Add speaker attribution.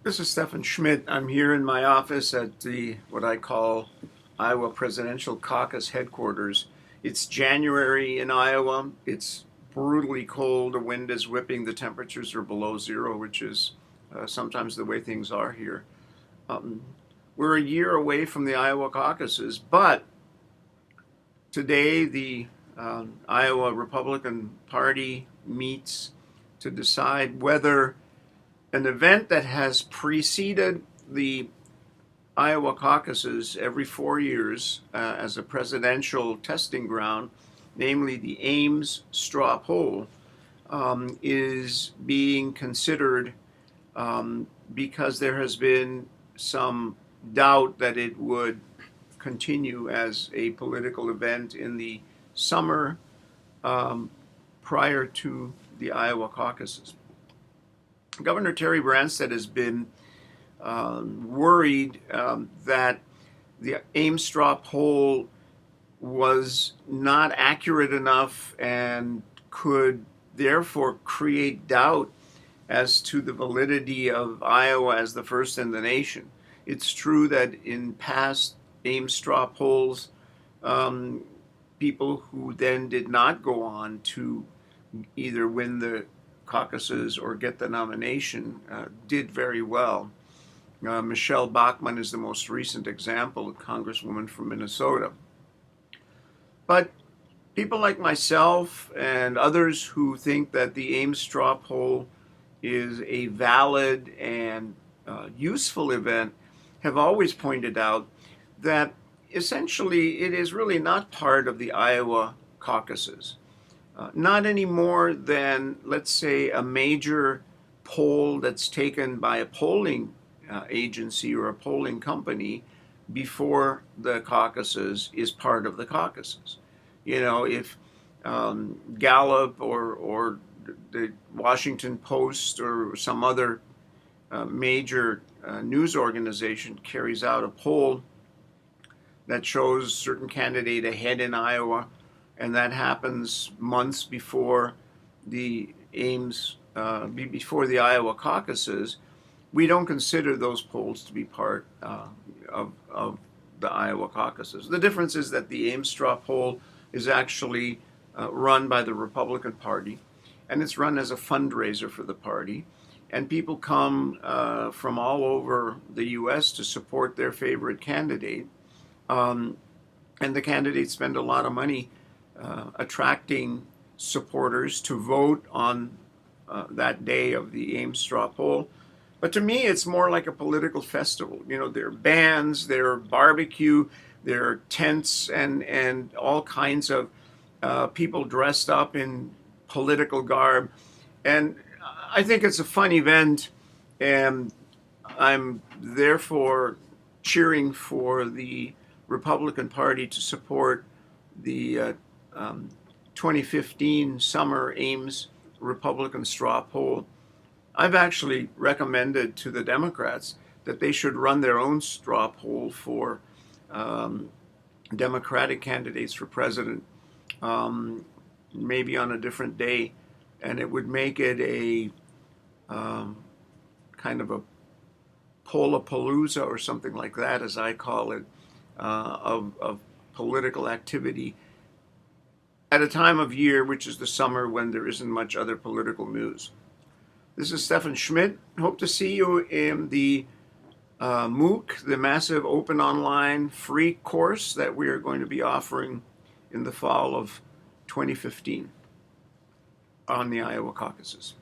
Speaker 1: This is Stefan Schmidt. I'm here in my office at the what I call Iowa Presidential Caucus headquarters. It's January in Iowa. It's brutally cold. The wind is whipping. The temperatures are below zero, which is sometimes the way things are here. Um, we're a year away from the Iowa caucuses, but today the Iowa Republican Party meets to decide whether an event that has preceded the Iowa caucuses every 4 years as a presidential testing ground, namely the Ames straw poll, is being considered because there has been some doubt that it would continue as a political event in the summer um, prior to the Iowa caucuses. Governor Terry Branstad has been worried that the Ames straw poll was not accurate enough and could therefore create doubt as to the validity of Iowa as the first in the nation. It's true that in past Ames straw polls, um, people who then did not go on to either win the caucuses or get the nomination did very well. Michelle Bachmann is the most recent example, a congresswoman from Minnesota. But people like myself and others who think that the Ames straw poll is a valid and useful event have always pointed out that essentially it is really not part of the Iowa caucuses. Not any more than, let's say, a major poll that's taken by a polling agency or a polling company before the caucuses is part of the caucuses. You know, if Gallup or the Washington Post or some other major news organization carries out a poll that shows certain candidate ahead in Iowa, and that happens months before the before the Iowa caucuses, we don't consider those polls to be part of the Iowa caucuses. The difference is that the Ames straw poll is actually run by the Republican Party, and it's run as a fundraiser for the party. And people come from all over the U.S. to support their favorite candidate. Um, and the candidates spend a lot of money attracting supporters to vote on that day of the Ames straw poll. But to me, it's more like a political festival. You know, there are bands, there are barbecue, there are tents, and all kinds of people dressed up in political garb. And I think it's a fun event, and I'm therefore cheering for the Republican Party to support the 2015 summer Ames Republican straw poll. I've actually recommended to the Democrats that they should run their own straw poll for um, Democratic candidates for president, um, maybe on a different day, and it would make it a um, kind of a Pollapalooza or something like that, as I call it, of political activity at a time of year, which is the summer when there isn't much other political news. This is Stefan Schmidt. Hope to see you in the MOOC, the massive open online free course that we are going to be offering in the fall of 2015 on the Iowa caucuses.